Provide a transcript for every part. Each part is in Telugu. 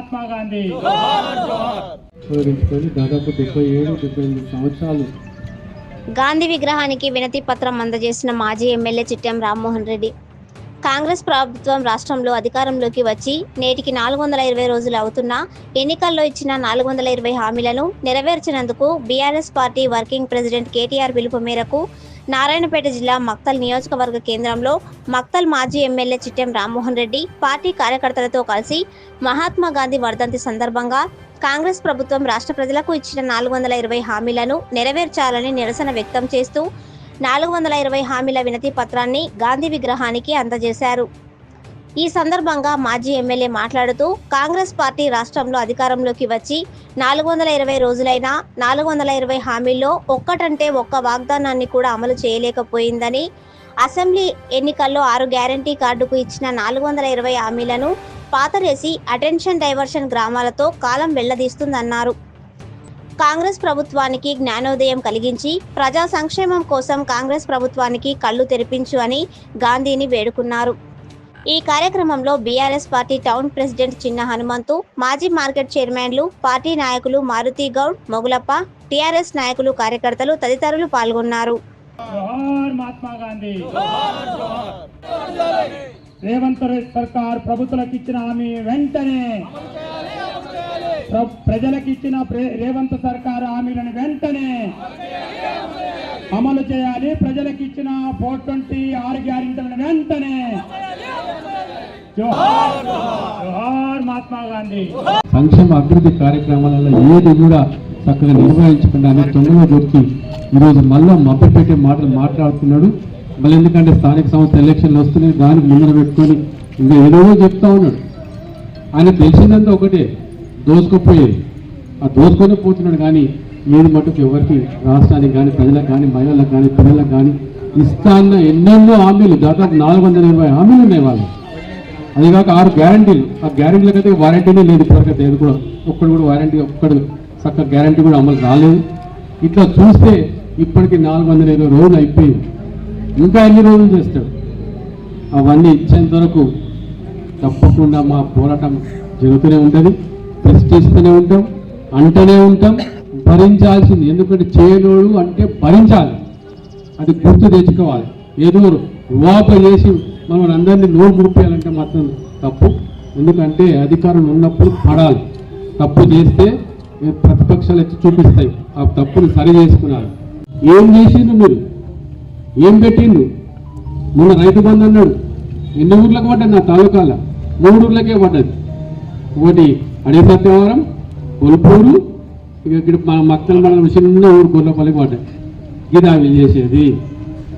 మహాత్మా గాంధీ దాదాపు 77-78 సంవత్సరాలు గాంధీ విగ్రహానికి వినతి పత్రం అందజేసిన మాజీ ఎమ్మెల్యే చిట్టెం రామ్మోహన్ రెడ్డి. కాంగ్రెస్ ప్రభుత్వం రాష్ట్రంలో అధికారంలోకి వచ్చి నేటికి 420 రోజులు అవుతున్నా ఎన్నికల్లో ఇచ్చిన 420 హామీలను నెరవేర్చినందుకు BRS party working president KTR పిలుపు మేరకు నారాయణపేట జిల్లా మక్తల్ నియోజకవర్గ కేంద్రంలో మక్తల్ మాజీ ఎమ్మెల్యే చిట్టెం రామ్మోహన్ రెడ్డి పార్టీ కార్యకర్తలతో కలిసి మహాత్మా గాంధీ వర్ధంతి సందర్భంగా కాంగ్రెస్ ప్రభుత్వం రాష్ట్ర ప్రజలకు ఇచ్చిన 420 హామీలను నెరవేర్చాలని నిరసన వ్యక్తం చేస్తూ 420 హామీల వినతి పత్రాన్ని గాంధీ విగ్రహానికి అందజేశారు. ఈ సందర్భంగా మాజీ ఎమ్మెల్యే మాట్లాడుతూ కాంగ్రెస్ పార్టీ రాష్ట్రంలో అధికారంలోకి వచ్చి 420 రోజులైనా 420 హామీల్లో ఒక్కటంటే ఒక్క వాగ్దానాన్ని కూడా అమలు చేయలేకపోయిందని, అసెంబ్లీ ఎన్నికల్లో 6 గ్యారంటీ కార్డుకు ఇచ్చిన 420 హామీలను పాతరేసి అటెన్షన్ డైవర్షన్ గ్రామాలతో కాలం వెళ్లదీస్తుందన్నారు. కాంగ్రెస్ ప్రభుత్వానికి జ్ఞానోదయం కలిగించి ప్రజా సంక్షేమం కోసం కాంగ్రెస్ ప్రభుత్వానికి కళ్ళు తెరిపించు అని గాంధీని వేడుకున్నారు. ఈ కార్యక్రమంలో బీఆర్ఎస్ పార్టీ టౌన్ ప్రెసిడెంట్ చిన్న హనుమంతు, మాజీ మార్కెట్ చైర్మన్లు, పార్టీ నాయకులు మారుతి గౌడ్, మొగులప్ప, టీఆర్ఎస్ నాయకులు, కార్యకర్తలు తదితరులు పాల్గొన్నారు. రేవంత్ సర్కార్ ప్రభుత్వాలకు ఇచ్చిన హామీ వెంటనే ప్రజలకు ఇచ్చిన రేవంత్ సర్కార్ హామీలను వెంటనే అమలు చేయాలి. ప్రజలకు ఇచ్చిన 426 గ్యారెంటీలను వెంటనే జోహార్ మహాత్మా గాంధీ. సంక్షేమ అభివృద్ధి కార్యక్రమాలలో ఏది కూడా చక్కగా నిర్వహించకుండా అనే తొందరగా దొరికి ఈరోజు మళ్ళా మభ్యపెట్టే మాటలు మాట్లాడుతున్నాడు. మళ్ళీ ఎందుకంటే స్థానిక సంస్థ ఎలక్షన్లు వస్తున్నాయి, దానికి ముందర పెట్టుకొని ఇంకా ఏదో చెప్తా ఉన్నాడు. ఆయన తెలిసిందంతా ఒకటే, దోచుకుపోయేది. ఆ దోచుకొని పోతున్నాడు. కానీ ఏది మటుకు ఎవరికి రాష్ట్రానికి కానీ ప్రజలకు కానీ మహిళలకు కానీ పిల్లలకు కానీ ఇస్తా అన్న ఎన్నెన్నో హామీలు, దాదాపు 420 హామీలు ఉన్నాయి వాళ్ళు. అదిగాక 6 గ్యారంటీలు. ఆ గ్యారంటీలకైతే వారంటీనే లేదు ఇప్పటికైతే. ఏది కూడా ఒక్కడు కూడా వారంటీ, ఒక్కడు చక్క గ్యారంటీ కూడా అమలు రాలేదు. ఇట్లా చూస్తే ఇప్పటికీ 420 రోజులు అయిపోయింది. ఇంకా ఎన్ని రోజులు చేస్తాడు? అవన్నీ ఇచ్చేంత వరకు తప్పకుండా మా పోరాటం జరుగుతూనే ఉంటుంది, ప్రశ్నిస్తూనే ఉంటాం, అంటూనే ఉంటాం, భరించాల్సింది. ఎందుకంటే చేయనోడు అంటే భరించాలి, అది గుర్తు తెచ్చుకోవాలి. ఏదో వాప చేసి మనం అందరినీ నోరు ముడిపేయాలంటే మాత్రం తప్పు. ఎందుకంటే అధికారం ఉన్నప్పుడు పడాలి. తప్పు చేస్తే ప్రతిపక్షాలు ఎత్తి చూపిస్తాయి. ఆ తప్పుని సరి చేసుకున్నారు. ఏం చేసిండు మీరు? ఏం పెట్టిండు? మొన్న రైతు బంధు అన్నాడు. ఎన్ని ఊర్లకు పడ్డది? నా తాలూకాల 3 ఊర్లకే పడ్డది. ఒకటి అడే సత్యవరం, కొల్పూరు, ఇక్కడ మక్కల మన చిన్న ఊరు గొల్లపల్లికి పడ్డాయి. ఇది వీళ్ళు చేసేది.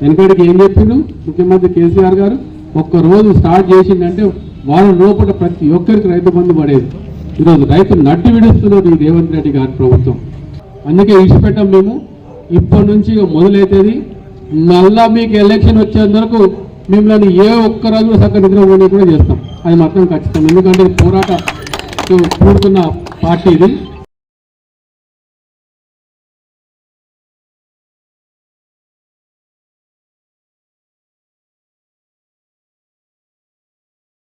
వెనకడికి ఏం చెప్పిండు ముఖ్యమంత్రి కేసీఆర్ గారు? ఒక్కరోజు స్టార్ట్ చేసిందంటే వారం లోపల ప్రతి ఒక్కరికి రైతు బంధు పడేది. ఈరోజు రైతు నడ్డి విడుస్తున్నది ఈ రేవంత్ రెడ్డి గారి ప్రభుత్వం. అందుకే ఇచ్చిపెట్టాం మేము. ఇప్పటి నుంచి మొదలైతుంది. మళ్ళా మీకు ఎలక్షన్ వచ్చేంత వరకు మిమ్మల్ని ఏ ఒక్కరోజు సక్క నిద్ర కూడా చేస్తాం. అది మాత్రం ఖచ్చితం. ఎందుకంటే పోరాట కూడుతున్న పార్టీ ఇది.